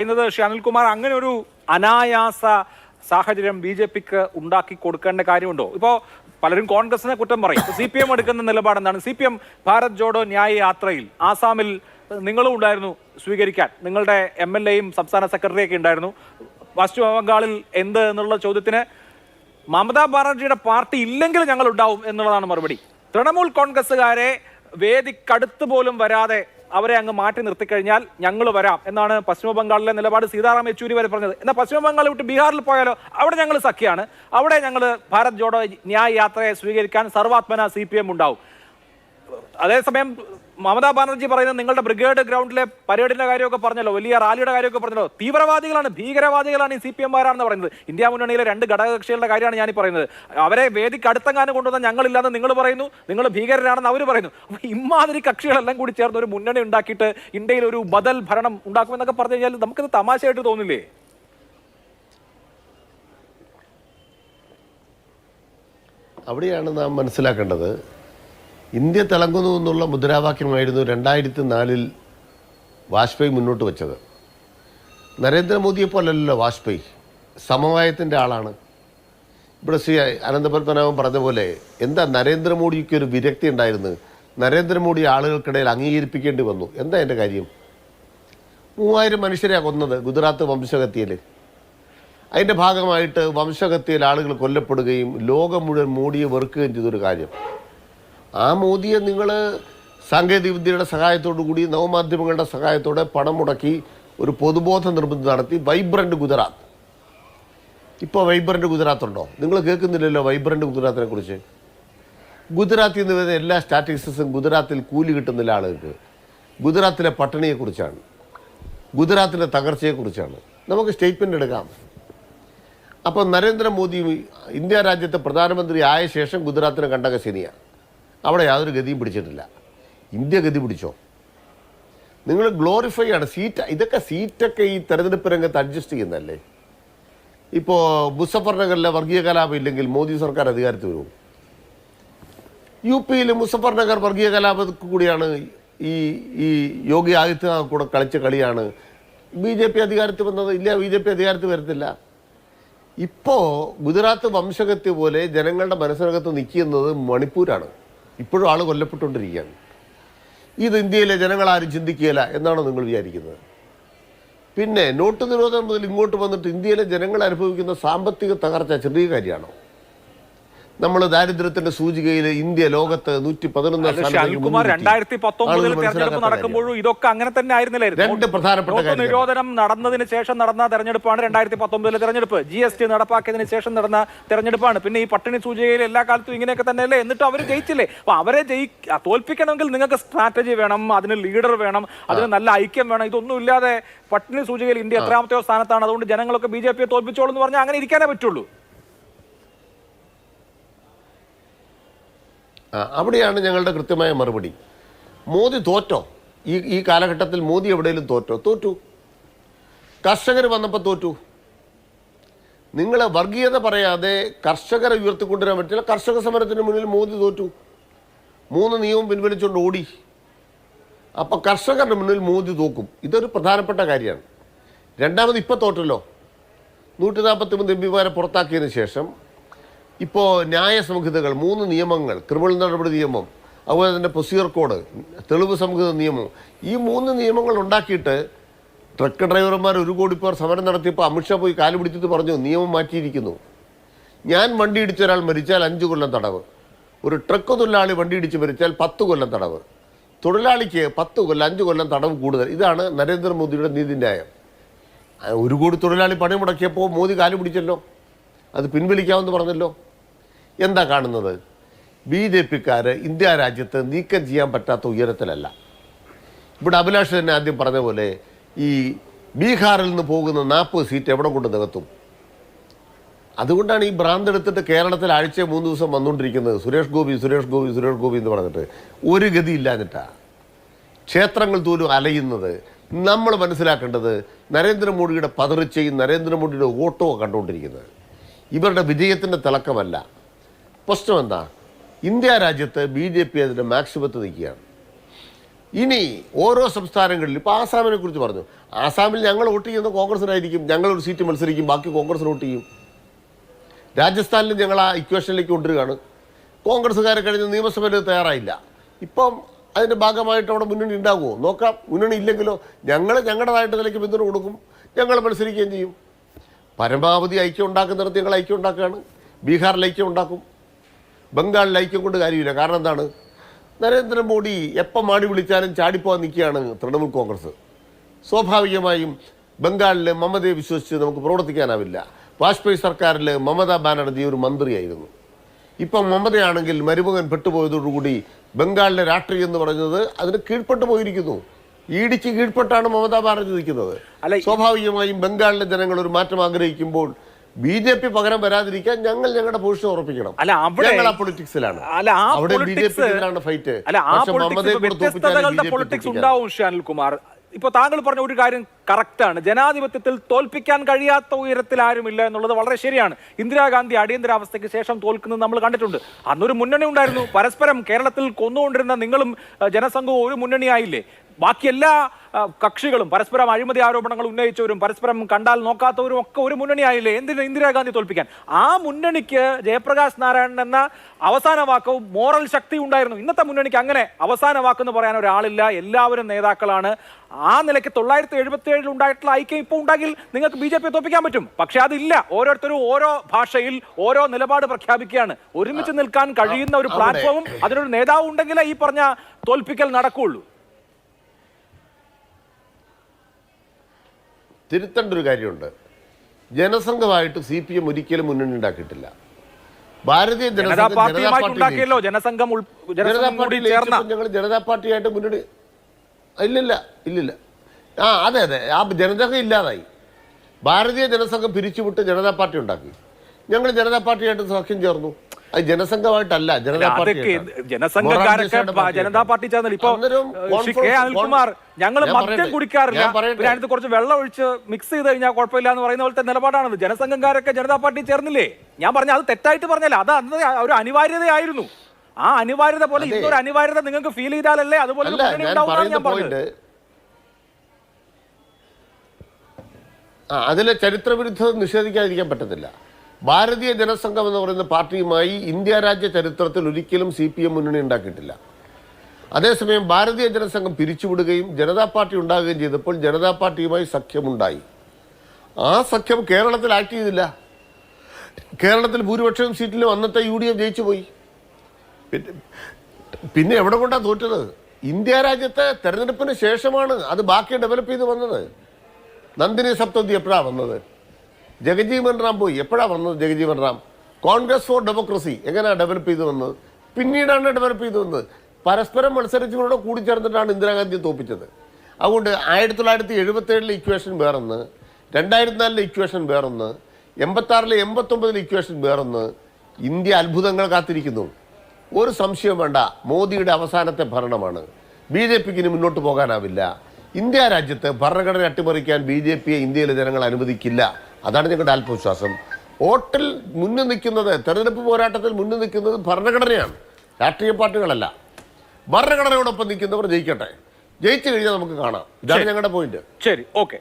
പറയുന്നത് ശ്രീ അനിൽകുമാർ അങ്ങനെ ഒരു അനായാസ സാഹചര്യം ബി ജെ പിക്ക് ഉണ്ടാക്കി കൊടുക്കേണ്ട കാര്യമുണ്ടോ? ഇപ്പോൾ പലരും കോൺഗ്രസിനെ കുറ്റം പറയും. CPM എടുക്കുന്ന നിലപാട് എന്താണ്? CPM ഭാരത് ജോഡോ ന്യായ യാത്രയിൽ ആസാമിൽ നിങ്ങളും ഉണ്ടായിരുന്നു സ്വീകരിക്കാൻ, നിങ്ങളുടെ MLA യും സംസ്ഥാന സെക്രട്ടറിയൊക്കെ ഉണ്ടായിരുന്നു. പശ്ചിമ ബംഗാളിൽ എന്ത് എന്നുള്ള ചോദ്യത്തിന് മമതാ ബാനർജിയുടെ പാർട്ടി ഇല്ലെങ്കിൽ ഞങ്ങൾ ഉണ്ടാവും എന്നുള്ളതാണ് മറുപടി. തൃണമൂൽ കോൺഗ്രസ്സുകാരെ വേദിക്കടുത്ത് പോലും വരാതെ അവരെ അങ്ങ് മാറ്റി നിർത്തിക്കഴിഞ്ഞാൽ ഞങ്ങൾ വരാം എന്നാണ് പശ്ചിമ ബംഗാളിലെ നിലപാട് സീതാറാം യെച്ചൂരി വരെ പറഞ്ഞത്. എന്നാൽ പശ്ചിമ ബംഗാൾ വിട്ട് ബീഹാറിൽ പോയാലോ അവിടെ ഞങ്ങൾ സഖ്യമാണ്, അവിടെ ഞങ്ങൾ ഭാരത് ജോഡോ ന്യായ യാത്രയെ സ്വീകരിക്കാൻ സർവാത്മന CPM ഉണ്ടാവും. അതേസമയം മമതാ ബാനർജി പറയുന്നത് നിങ്ങളുടെ ബ്രിഗേഡ് ഗ്രൗണ്ടിലെ പരേഡിന്റെ കാര്യമൊക്കെ പറഞ്ഞല്ലോ, വലിയ റാലിയുടെ കാര്യമൊക്കെ പറഞ്ഞല്ലോ, തീവ്രവാദികളാണ്, ഭീകരവാദികളാണ് ഈ CPM-മാരാണെന്ന് പറയുന്നത്. ഇന്ത്യ മുന്നണിയിലെ 2 ഘടകകക്ഷികളുടെ കാര്യമാണ് ഞാൻ പറയുന്നത്. അവരെ വേദിക്ക് അടുത്തെങ്ങാനും കൊണ്ടുവന്നാൽ ഞങ്ങളില്ലാന്ന് നിങ്ങൾ പറയുന്നു, നിങ്ങൾ ഭീകരരാണെന്ന് അവർ പറയുന്നു. അപ്പോൾ ഇമാതിരി കക്ഷികളെല്ലാം കൂടി ചേർന്ന് ഒരു മുന്നണി ഉണ്ടാക്കിയിട്ട് ഇന്ത്യയിൽ ഒരു ബദൽ ഭരണം ഉണ്ടാക്കുമെന്നൊക്കെ പറഞ്ഞു കഴിഞ്ഞാൽ നമുക്കിത് തമാശയായിട്ട് തോന്നില്ലേ? അവിടെയാണ് നാം മനസ്സിലാക്കേണ്ടത്. ഇന്ത്യ തിളങ്ങുന്നു എന്നുള്ള മുദ്രാവാക്യമായിരുന്നു 2004 വാജ്പേയി മുന്നോട്ട് വെച്ചത്. നരേന്ദ്രമോദിയെ പോലല്ലോ വാജ്പേയി, സമവായത്തിൻ്റെ ആളാണ്. ഇവിടെ ശ്രീ അനന്തപത്മനാഭൻ പറഞ്ഞ പോലെ എന്താ നരേന്ദ്രമോദിക്ക് ഒരു വിരക്തി ഉണ്ടായിരുന്നു, നരേന്ദ്രമോദി ആളുകൾക്കിടയിൽ അംഗീകരിപ്പിക്കേണ്ടി വന്നു. എന്താ എൻ്റെ കാര്യം? 3000 മനുഷ്യരെയാണ് കൊന്നത് ഗുജറാത്ത് വംശഹത്യയിൽ. അതിൻ്റെ ഭാഗമായിട്ട് വംശഹത്യയിൽ ആളുകൾ കൊല്ലപ്പെടുകയും ലോകം മുഴുവൻ മോഡിയെ വെറുക്കുകയും ചെയ്തൊരു കാര്യം. ആ മോദിയെ നിങ്ങൾ സാങ്കേതികവിദ്യയുടെ സഹായത്തോടു കൂടി നവമാധ്യമങ്ങളുടെ സഹായത്തോടെ പണം മുടക്കി ഒരു പൊതുബോധ നിർമ്മിതി നടത്തി വൈബ്രൻ്റ് ഗുജറാത്ത്. ഇപ്പോൾ വൈബ്രൻ്റ് ഗുജറാത്ത് ഉണ്ടോ? നിങ്ങൾ കേൾക്കുന്നില്ലല്ലോ വൈബ്രൻ്റ് ഗുജറാത്തിനെ കുറിച്ച്. ഗുജറാത്തിൽ നിന്ന് വരുന്ന എല്ലാ സ്റ്റാറ്റിസ്റ്റിക്സും ഗുജറാത്തിൽ കൂലി കിട്ടുന്നില്ല ആളുകൾക്ക്. ഗുജറാത്തിലെ പട്ടിണിയെക്കുറിച്ചാണ്, ഗുജറാത്തിലെ തകർച്ചയെക്കുറിച്ചാണ്. നമുക്ക് സ്റ്റേറ്റ്മെൻ്റ് എടുക്കാം. അപ്പോൾ നരേന്ദ്രമോദി ഇന്ത്യ രാജ്യത്തെ പ്രധാനമന്ത്രി ആയ ശേഷം ഗുജറാത്തിനെ കണ്ടക ശനിയാണ്. അവിടെ യാതൊരു ഗതിയും പിടിച്ചിട്ടില്ല. ഇന്ത്യ ഗതി പിടിച്ചോ? നിങ്ങൾ ഗ്ലോറിഫൈ ആണ് സീറ്റ്. ഇതൊക്കെ സീറ്റൊക്കെ ഈ തെരഞ്ഞെടുപ്പ് രംഗത്ത് അഡ്ജസ്റ്റ് ചെയ്യുന്നതല്ലേ. ഇപ്പോൾ മുസഫർ നഗറിലെ വർഗീയ കലാപം ഇല്ലെങ്കിൽ മോദി സർക്കാർ അധികാരത്തിൽ വരും. UP മുസഫർ നഗർ വർഗീയ കലാപത്തിൽ കൂടിയാണ് ഈ യോഗി ആദിത്യനാഥ് കൂടെ കളിച്ച കളിയാണ് BJP അധികാരത്തിൽ വന്നത്. ഇല്ല, BJP അധികാരത്തിൽ വരത്തില്ല. ഇപ്പോൾ ഗുജറാത്ത് വംശഹത്യ പോലെ ജനങ്ങളുടെ മനസ്സിനകത്ത് നിൽക്കുന്നത് മണിപ്പൂരാണ്. ഇപ്പോഴും ആൾ കൊല്ലപ്പെട്ടുകൊണ്ടിരിക്കുകയാണ്. ഇത് ഇന്ത്യയിലെ ജനങ്ങളാരും ചിന്തിക്കുകയില്ല എന്നാണോ നിങ്ങൾ വിചാരിക്കുന്നത്? പിന്നെ നോട്ട് നിരോധനം മുതൽ ഇങ്ങോട്ട് വന്നിട്ട് ഇന്ത്യയിലെ ജനങ്ങൾ അനുഭവിക്കുന്ന സാമ്പത്തിക തകർച്ച ചെറിയ കാര്യമാണോ? നമ്മൾ ദാരിദ്ര്യത്തിന്റെ സൂചികയിൽ ഇന്ത്യ ലോകത്ത് 111 തെരഞ്ഞെടുപ്പ് നടക്കുമ്പോഴും ഇതൊക്കെ അങ്ങനെ തന്നെ ആയിരുന്നില്ലായിരുന്നു. 2 പ്രധാനപ്പെട്ട നിരോധനം നടന്നതിന് ശേഷം നടന്ന തെരഞ്ഞെടുപ്പാണ് 2019 തെരഞ്ഞെടുപ്പ്. GST നടപ്പാക്കിയതിന് ശേഷം നടന്ന തെരഞ്ഞെടുപ്പാണ്. പിന്നെ ഈ പട്ടിണി സൂചികയിൽ എല്ലാ കാലത്തും ഇങ്ങനെയൊക്കെ തന്നെയല്ലേ? എന്നിട്ട് അവർ ജയിച്ചില്ലേ? അപ്പൊ അവരെ തോൽപ്പിക്കണമെങ്കിൽ നിങ്ങൾക്ക് സ്ട്രാറ്റജി വേണം, അതിന് ലീഡർ വേണം, അതിന് നല്ല ഐക്യം വേണം. ഇതൊന്നും ഇല്ലാതെ പട്ടിണി സൂചികയിൽ ഇന്ത്യ എത്രാമത്തെയോ സ്ഥാനത്താണ്, അതുകൊണ്ട് ജനങ്ങളൊക്കെ BJP തോൽപ്പിച്ചോളൂ എന്ന് പറഞ്ഞാൽ അങ്ങനെ ഇരിക്കാനേ പറ്റുള്ളൂ. അവിടെയാണ് ഞങ്ങളുടെ കൃത്യമായ മറുപടി. മോദി തോറ്റോ? ഈ കാലഘട്ടത്തിൽ മോദി എവിടെയെങ്കിലും തോറ്റു? കർഷകർ വന്നപ്പോൾ തോറ്റു. നിങ്ങൾ വർഗീയത പറയാതെ കർഷകരെ ഉയർത്തിക്കൊണ്ടുവരാൻ പറ്റില്ല. കർഷക സമരത്തിന് മുന്നിൽ മോദി തോറ്റു. 3 നിയമം പിൻവലിച്ചുകൊണ്ട് ഓടി. അപ്പോൾ കർഷകരുടെ മുന്നിൽ മോദി തോക്കും. ഇതൊരു പ്രധാനപ്പെട്ട കാര്യമാണ്. രണ്ടാമത് ഇപ്പോൾ തോറ്റല്ലോ. 143 MP പുറത്താക്കിയതിന് ശേഷം ഇപ്പോൾ ന്യായ സംഹിതകൾ 3 നിയമങ്ങൾ, ക്രിമിനൽ നടപടി നിയമം, അതുപോലെ തന്നെ പ്രൊസീജിയർ കോഡ്, തെളിവ് സംഹിത നിയമം, ഈ 3 നിയമങ്ങൾ ഉണ്ടാക്കിയിട്ട് ട്രക്ക് ഡ്രൈവർമാർ 1 കോടി പേർ സമരം നടത്തിയപ്പോൾ അമിത്ഷാ പോയി കാല് പിടിച്ചിട്ട് പറഞ്ഞു നിയമം മാറ്റിയിരിക്കുന്നു. ഞാൻ വണ്ടി ഇടിച്ച ഒരാൾ മരിച്ചാൽ 5 കൊല്ലം തടവ്, ഒരു ട്രക്ക് തൊഴിലാളി വണ്ടി ഇടിച്ച് മരിച്ചാൽ 10 കൊല്ലം തടവ്, തൊഴിലാളിക്ക് 10 കൊല്ലം 5 കൊല്ലം തടവ് കൂടുതൽ. ഇതാണ് നരേന്ദ്രമോദിയുടെ നീതിന്യായം. 1 കോടി തൊഴിലാളി പണി മുടക്കിയപ്പോൾ മോദി കാല് പിടിച്ചല്ലോ, അത് പിൻവലിക്കാമെന്ന് പറഞ്ഞല്ലോ. എന്താ കാണുന്നത്? BJP-ക്കാർ ഇന്ത്യ രാജ്യത്ത് നീക്കം ചെയ്യാൻ പറ്റാത്ത ഉയരത്തിലല്ല. ഇവിടെ അഭിലാഷ് തന്നെ ആദ്യം പറഞ്ഞ പോലെ ഈ ബീഹാറിൽ നിന്ന് പോകുന്ന 40 സീറ്റ് എവിടെ കൊണ്ട് നികത്തും? അതുകൊണ്ടാണ് ഈ ഭ്രാന്തെടുത്തിട്ട് കേരളത്തിൽ ആഴ്ച 3 ദിവസം വന്നുകൊണ്ടിരിക്കുന്നത്. സുരേഷ് ഗോപി എന്ന് പറഞ്ഞിട്ട് ഒരു ഗതി ഇല്ലാഞ്ഞിട്ടാണ് ക്ഷേത്രങ്ങൾ തോലും അലയുന്നത്. നമ്മൾ മനസ്സിലാക്കേണ്ടത് നരേന്ദ്രമോദിയുടെ പതറിച്ചയും നരേന്ദ്രമോദിയുടെ ഓട്ടവും കണ്ടുകൊണ്ടിരിക്കുന്നത്. ഇവരുടെ വിജയത്തിൻ്റെ തിളക്കമല്ല. പ്രശ്നം എന്താ? ഇന്ത്യ രാജ്യത്ത് BJP അതിൻ്റെ മാക്സിമത്തിൽ നിൽക്കുകയാണ്. ഇനി ഓരോ സംസ്ഥാനങ്ങളിൽ ഇപ്പോൾ ആസാമിനെ കുറിച്ച് പറഞ്ഞു. ആസാമിൽ ഞങ്ങൾ വോട്ട് ചെയ്യുന്ന കോൺഗ്രസിനായിരിക്കും, ഞങ്ങളൊരു സീറ്റ് മത്സരിക്കും, ബാക്കി കോൺഗ്രസിന് വോട്ട് ചെയ്യും. രാജസ്ഥാനിലും ഞങ്ങൾ ആ ഇക്വേഷനിലേക്ക് കൊണ്ടുവരികയാണ്. കോൺഗ്രസ്സുകാരെ കഴിഞ്ഞ നിയമസഭയിൽ തയ്യാറായില്ല. ഇപ്പം അതിൻ്റെ ഭാഗമായിട്ട് അവിടെ മുന്നണി ഉണ്ടാകുമോ നോക്കാം. മുന്നണി ഇല്ലെങ്കിലോ ഞങ്ങൾ ഞങ്ങളുടേതായിട്ട് നിലയ്ക്ക് പിന്തുണ കൊടുക്കും, ഞങ്ങൾ മത്സരിക്കുകയും ചെയ്യും. പരമാവധി ഐക്യം ഉണ്ടാക്കുന്നിടത്ത് ഞങ്ങൾ ഐക്യം ഉണ്ടാക്കുകയാണ്. ബീഹാറിൽ ഐക്യം ഉണ്ടാക്കും, ബംഗാളിൽ ഐക്യം കൊണ്ട് കാര്യമില്ല. കാരണം എന്താണ്, നരേന്ദ്രമോദി എപ്പം മാടി വിളിച്ചാലും ചാടിപ്പോകാൻ നിൽക്കുകയാണ് തൃണമൂൽ കോൺഗ്രസ്. സ്വാഭാവികമായും ബംഗാളിൽ മമതയെ വിശ്വസിച്ച് നമുക്ക് പ്രവർത്തിക്കാനാവില്ല. വാജ്പേയി സർക്കാരിൽ മമതാ ബാനർജി ഒരു മന്ത്രിയായിരുന്നു. ഇപ്പം മമതയാണെങ്കിൽ മരുമകൻ പെട്ടുപോയതോടുകൂടി ബംഗാളിലെ രാഷ്ട്രീയം എന്ന് പറയുന്നത് അതിന് കീഴ്പ്പെട്ടു പോയിരിക്കുന്നു. ഇടിച്ച് കീഴ്പ്പെട്ടാണ് മമതാ ബാനർജി നിൽക്കുന്നത്. സ്വാഭാവികമായും ബംഗാളിലെ ജനങ്ങൾ ഒരു മാറ്റം ആഗ്രഹിക്കുമ്പോൾ BJP പകരം വരാതിരിക്കാൻ ഞങ്ങൾ ഞങ്ങളുടെ പൊസിഷൻ ഉറപ്പിക്കണം. ഞങ്ങൾ ആ പൊളിറ്റിക്സിലാണ്. അവിടെ BJP ഫൈറ്റ്. ഉണ്ടാവും. അനിൽകുമാർ, ഇപ്പൊ താങ്കൾ പറഞ്ഞ ഒരു കാര്യം കറക്റ്റാണ്. ജനാധിപത്യത്തിൽ തോൽപ്പിക്കാൻ കഴിയാത്ത ഉയരത്തിൽ ആരുമില്ല എന്നുള്ളത് വളരെ ശരിയാണ്. ഇന്ദിരാഗാന്ധി അടിയന്തരാവസ്ഥയ്ക്ക് ശേഷം തോൽക്കുന്നത് നമ്മൾ കണ്ടിട്ടുണ്ട്. അന്നൊരു മുന്നണി ഉണ്ടായിരുന്നു. പരസ്പരം കേരളത്തിൽ കൊന്നുകൊണ്ടിരുന്ന നിങ്ങളും ജനസംഘവും ഒരു മുന്നണിയായില്ലേ? ബാക്കി എല്ലാ കക്ഷികളും പരസ്പരം അഴിമതി ആരോപണങ്ങൾ ഉന്നയിച്ചവരും പരസ്പരം കണ്ടാൽ നോക്കാത്തവരും ഒക്കെ ഒരു മുന്നണിയായില്ലേ? എന്തിന് ഇന്ദിരാഗാന്ധി തോൽപ്പിക്കാൻ? ആ മുന്നണിക്ക് ജയപ്രകാശ് നാരായണൻ എന്ന അവസാന വാക്കവും മോറൽ ശക്തി ഉണ്ടായിരുന്നു. ഇന്നത്തെ മുന്നണിക്ക് അങ്ങനെ അവസാന വാക്കെന്ന് പറയാൻ ഒരാളില്ല. എല്ലാവരും നേതാക്കളാണ്. ആ നിലയ്ക്ക് 1977 ഉണ്ടായിട്ടുള്ള ഐക്യം ഇപ്പോൾ ഉണ്ടെങ്കിൽ നിങ്ങൾക്ക് BJP തോൽപ്പിക്കാൻ പറ്റും. പക്ഷെ അതില്ല. ഓരോരുത്തരും ഓരോ ഭാഷയിൽ ഓരോ നിലപാട് പ്രഖ്യാപിക്കുകയാണ്. ഒരുമിച്ച് നിൽക്കാൻ കഴിയുന്ന ഒരു പ്ലാറ്റ്ഫോമും അതിനൊരു നേതാവ് ഉണ്ടെങ്കിലേ ഈ പറഞ്ഞ തോൽപ്പിക്കൽ നടക്കുകയുള്ളൂ. തിരുത്തേണ്ട ഒരു കാര്യമുണ്ട്. ജനസംഘമായിട്ട് CPM ഒരിക്കലും മുന്നണി ഉണ്ടാക്കിയിട്ടില്ല. ഭാരതീയ ജനതാ പാർട്ടിയായിട്ട് ഞങ്ങൾ ജനതാ പാർട്ടിയായിട്ട് മുന്നണി ഇല്ലില്ല. അതെ ആ ജനസംഘം ഇല്ലാതായി. ഭാരതീയ ജനസംഘം പിരിച്ചുവിട്ട് ജനതാ പാർട്ടി ഉണ്ടാക്കി. ഞങ്ങൾ ജനതാ പാർട്ടിയായിട്ട് സഖ്യം ചേർന്നു. അത് ജനസംഘമായിട്ടല്ല, ജനതാ പാർട്ടി. ജനതാ പാർട്ടി ചേർന്നില്ല. ഇപ്പൊ അനിൽകുമാർ, ഞങ്ങൾ മദ്യം കുടിക്കാറില്ല, അതിനകത്ത് കുറച്ച് വെള്ളം ഒഴിച്ച് മിക്സ് ചെയ്ത് കഴിഞ്ഞാൽ കുഴപ്പമില്ല എന്ന് പറയുന്ന പോലത്തെ നിലപാടാണത്. ജനസംഘക്കാരൊക്കെ ജനതാ പാർട്ടി ചേർന്നില്ലേ? ഞാൻ പറഞ്ഞ അത് തെറ്റായിട്ട് പറഞ്ഞല്ല, അത് അന്ന് ഒരു അനിവാര്യതയായിരുന്നു. ആ അനിവാര്യത പോലെ ഇന്നൊരു അനിവാര്യത നിങ്ങൾക്ക് ഫീൽ ചെയ്താലല്ലേ അതുപോലെ അതിലെ ചരിത്രവിരുദ്ധത നിഷേധിക്കാതിരിക്കാൻ പറ്റത്തില്ല. ഭാരതീയ ജനസംഘം എന്ന് പറയുന്ന പാർട്ടിയുമായി ഇന്ത്യ രാജ്യ ചരിത്രത്തിൽ ഒരിക്കലും CPM മുന്നണി ഉണ്ടാക്കിയിട്ടില്ല. അതേസമയം ഭാരതീയ ജനസംഘം പിരിച്ചുവിടുകയും ജനതാ പാർട്ടി ഉണ്ടാകുകയും ചെയ്തപ്പോൾ ജനതാ പാർട്ടിയുമായി സഖ്യമുണ്ടായി. ആ സഖ്യം കേരളത്തിൽ ആക്ട് ചെയ്തില്ല. കേരളത്തിൽ ഭൂരിപക്ഷം സീറ്റിലും അന്നത്തെ UDF ജയിച്ചു പോയി. പിന്നെ എവിടെ കൊണ്ടാണ് തോറ്റത്? ഇന്ത്യ രാജ്യത്തെ തെരഞ്ഞെടുപ്പിന് ശേഷമാണ് അത് ബാക്കി ഡെവലപ്പ് ചെയ്ത് വന്നത്. നന്ദിനി സപ്തതി എപ്പോഴാണ് വന്നത്? ജഗജീവൻ റാം പോയി. എപ്പോഴാണ് വന്നത് ജഗജീവൻ റാം? കോൺഗ്രസ് ഫോർ ഡെമോക്രസി എങ്ങനെയാണ് ഡെവലപ്പ് ചെയ്ത് വന്നത്? പിന്നീടാണ് ഡെവലപ്പ് ചെയ്ത് വന്നത്. പരസ്പരം മത്സരിച്ചുകൂടെ കൂടിച്ചേർന്നിട്ടാണ് ഇന്ദിരാഗാന്ധിയെ തോപ്പിച്ചത്. അതുകൊണ്ട് 1977 ഇക്വേഷൻ വേറൊന്ന്, 2004 ഇക്വേഷൻ വേറൊന്ന്, 86 89 ഇക്വേഷൻ വേറൊന്ന്. ഇന്ത്യ അത്ഭുതങ്ങൾ കാത്തിരിക്കുന്നു. ഒരു സംശയം വേണ്ട, മോദിയുടെ അവസാനത്തെ ഭരണമാണ്. BJPക്ക് ഇനി മുന്നോട്ട് പോകാനാവില്ല. ഇന്ത്യ രാജ്യത്ത് ഭരണഘടന അട്ടിമറിക്കാൻ BJPയെ ഇന്ത്യയിലെ ജനങ്ങൾ അനുവദിക്കില്ല. അതാണ് ഞങ്ങളുടെ ആത്മവിശ്വാസം. വോട്ടിൽ മുന്നിൽ നിൽക്കുന്നത്, തെരഞ്ഞെടുപ്പ് പോരാട്ടത്തിൽ മുന്നിൽ നിൽക്കുന്നത് ഭരണഘടനയാണ്, രാഷ്ട്രീയ പാർട്ടികളല്ല. ഭരണഘടനയോടൊപ്പം നിൽക്കുന്നവർ ജയിക്കട്ടെ. ജയിച്ചു കഴിഞ്ഞാൽ നമുക്ക് കാണാം. ഇതാണ് ഞങ്ങളുടെ പോയിന്റ്. ശരി, ഓക്കെ.